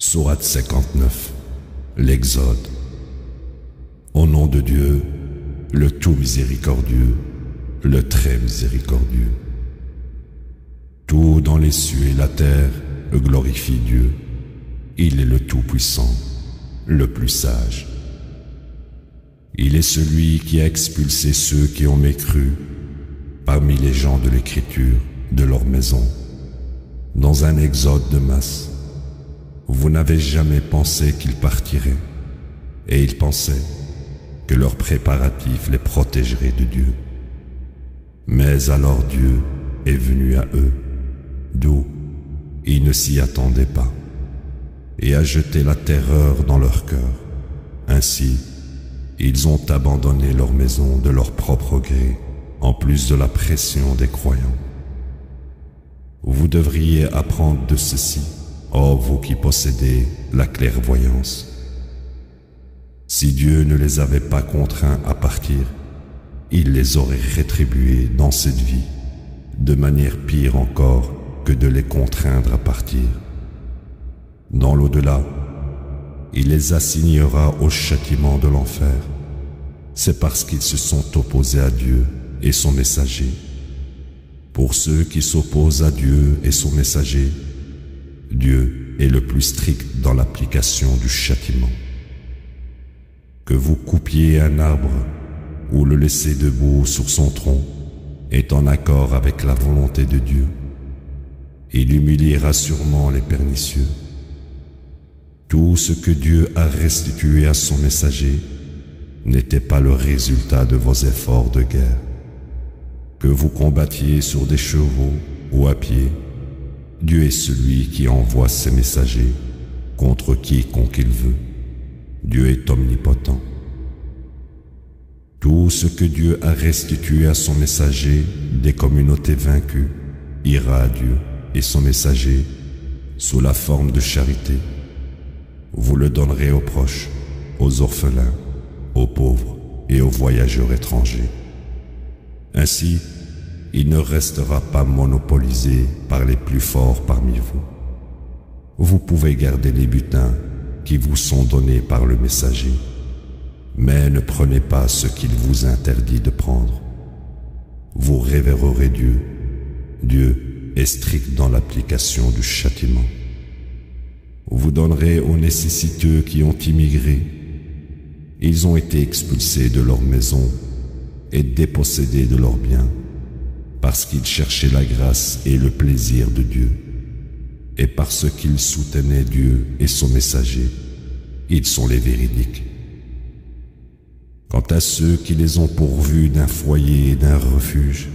Sourate 59, l'Exode. Au nom de Dieu, le tout miséricordieux, le très miséricordieux. Tout dans les cieux et la terre glorifie Dieu. Il est le Tout-Puissant, le plus sage. Il est celui qui a expulsé ceux qui ont mécru parmi les gens de l'Écriture de leur maison, dans un exode de masse. Vous n'avez jamais pensé qu'ils partiraient, et ils pensaient que leurs préparatifs les protégeraient de Dieu. Mais alors Dieu est venu à eux, d'où ils ne s'y attendaient pas, et a jeté la terreur dans leur cœur. Ainsi, ils ont abandonné leur maison de leur propre gré, en plus de la pression des croyants. Vous devriez apprendre de ceci, ô vous qui possédez la clairvoyance. Si Dieu ne les avait pas contraints à partir, il les aurait rétribués dans cette vie, de manière pire encore que de les contraindre à partir. Dans l'au-delà, il les assignera au châtiment de l'enfer. C'est parce qu'ils se sont opposés à Dieu et son messager. Pour ceux qui s'opposent à Dieu et son messager, Dieu est le plus strict dans l'application du châtiment. Que vous coupiez un arbre ou le laissez debout sur son tronc est en accord avec la volonté de Dieu. Il humiliera sûrement les pernicieux. Tout ce que Dieu a restitué à son messager n'était pas le résultat de vos efforts de guerre. Que vous combattiez sur des chevaux ou à pied, Dieu est celui qui envoie ses messagers contre quiconque il veut. Dieu est omnipotent. Tout ce que Dieu a restitué à son messager des communautés vaincues ira à Dieu et son messager sous la forme de charité. Vous le donnerez aux proches, aux orphelins, aux pauvres et aux voyageurs étrangers. Ainsi, il ne restera pas monopolisé par les plus forts parmi vous. Vous pouvez garder les butins qui vous sont donnés par le messager, mais ne prenez pas ce qu'il vous interdit de prendre. Vous révérerez Dieu. Dieu est strict dans l'application du châtiment. Vous donnerez aux nécessiteux qui ont immigré. Ils ont été expulsés de leur maison et dépossédés de leurs biens, parce qu'ils cherchaient la grâce et le plaisir de Dieu, et parce qu'ils soutenaient Dieu et son messager. Ils sont les véridiques. Quant à ceux qui les ont pourvus d'un foyer et d'un refuge,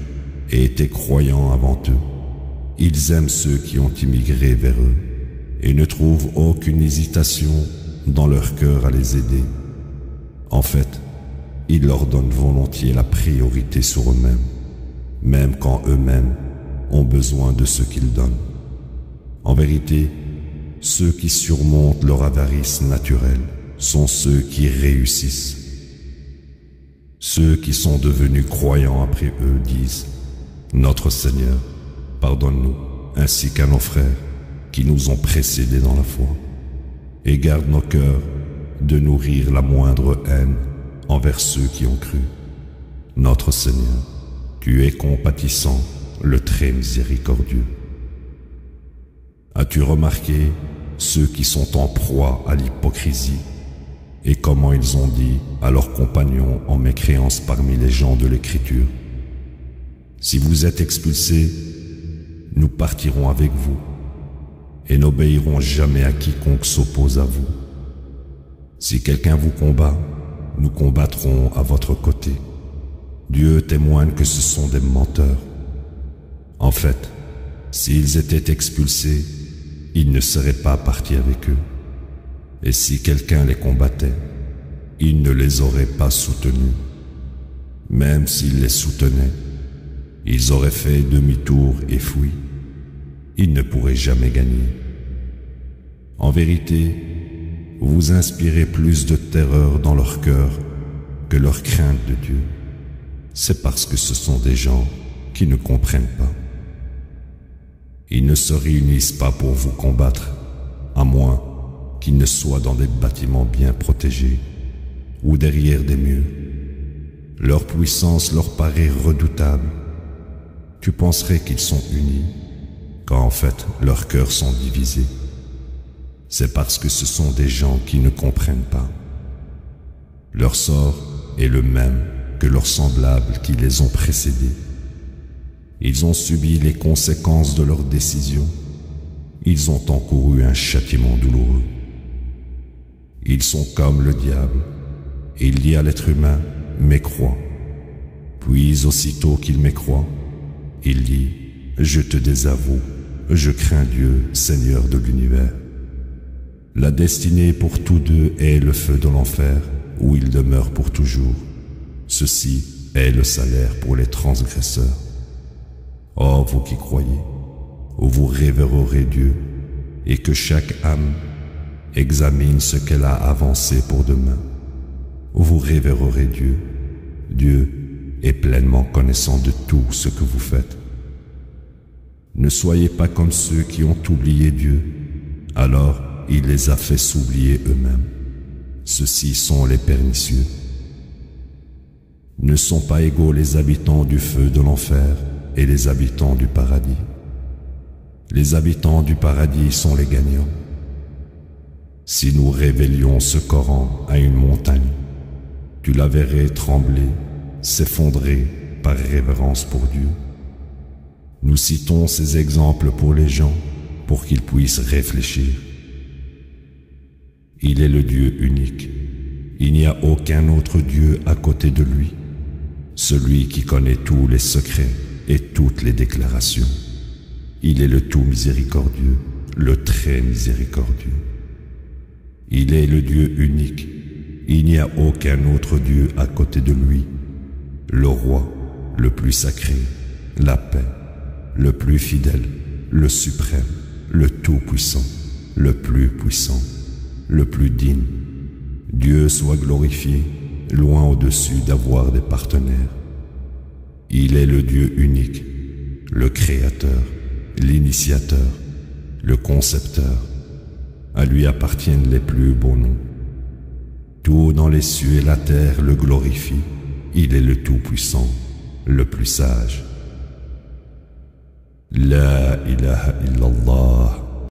et étaient croyants avant eux, ils aiment ceux qui ont immigré vers eux, et ne trouvent aucune hésitation dans leur cœur à les aider. En fait, ils leur donnent volontiers la priorité sur eux-mêmes, même quand eux-mêmes ont besoin de ce qu'ils donnent. En vérité, ceux qui surmontent leur avarice naturelle sont ceux qui réussissent. Ceux qui sont devenus croyants après eux disent « Notre Seigneur, pardonne-nous, ainsi qu'à nos frères qui nous ont précédés dans la foi, et garde nos cœurs de nourrir la moindre haine envers ceux qui ont cru. Notre Seigneur, tu es compatissant, le très miséricordieux. » As-tu remarqué ceux qui sont en proie à l'hypocrisie et comment ils ont dit à leurs compagnons en mécréance parmi les gens de l'Écriture: si vous êtes expulsés, nous partirons avec vous et n'obéirons jamais à quiconque s'oppose à vous. Si quelqu'un vous combat, nous combattrons à votre côté. Dieu témoigne que ce sont des menteurs. En fait, s'ils étaient expulsés, ils ne seraient pas partis avec eux. Et si quelqu'un les combattait, il ne les aurait pas soutenus. Même s'ils les soutenaient, ils auraient fait demi-tour et fui. Ils ne pourraient jamais gagner. En vérité, vous inspirez plus de terreur dans leur cœur que leur crainte de Dieu. C'est parce que ce sont des gens qui ne comprennent pas. Ils ne se réunissent pas pour vous combattre, à moins qu'ils ne soient dans des bâtiments bien protégés ou derrière des murs. Leur puissance leur paraît redoutable. Tu penserais qu'ils sont unis, quand en fait leurs cœurs sont divisés. C'est parce que ce sont des gens qui ne comprennent pas. Leur sort est le même que leurs semblables qui les ont précédés. Ils ont subi les conséquences de leurs décisions. Ils ont encouru un châtiment douloureux. Ils sont comme le diable. Il dit à l'être humain, mécrois. Puis aussitôt qu'il mécroit, il dit, je te désavoue, je crains Dieu, Seigneur de l'univers. La destinée pour tous deux est le feu de l'enfer, où ils demeurent pour toujours. Ceci est le salaire pour les transgresseurs. Ô vous qui croyez, vous révérerez Dieu, et que chaque âme examine ce qu'elle a avancé pour demain. Vous révérerez Dieu. Dieu est pleinement connaissant de tout ce que vous faites. Ne soyez pas comme ceux qui ont oublié Dieu, alors il les a fait s'oublier eux-mêmes. Ceux-ci sont les pernicieux. Ne sont pas égaux les habitants du feu de l'enfer et les habitants du paradis. Les habitants du paradis sont les gagnants. Si nous révélions ce Coran à une montagne, tu la verrais trembler, s'effondrer par révérence pour Dieu. Nous citons ces exemples pour les gens, pour qu'ils puissent réfléchir. Il est le Dieu unique. Il n'y a aucun autre Dieu à côté de lui, celui qui connaît tous les secrets et toutes les déclarations. Il est le tout miséricordieux, le très miséricordieux. Il est le Dieu unique. Il n'y a aucun autre Dieu à côté de lui, le roi, le plus sacré, la paix, le plus fidèle, le suprême, le tout-puissant, le plus puissant, le plus digne. Dieu soit glorifié, loin au-dessus d'avoir des partenaires. Il est le Dieu unique, le créateur, l'initiateur, le concepteur. À lui appartiennent les plus beaux noms. Tout dans les cieux et la terre le glorifie. Il est le tout-puissant, le plus sage. La ilaha illallah.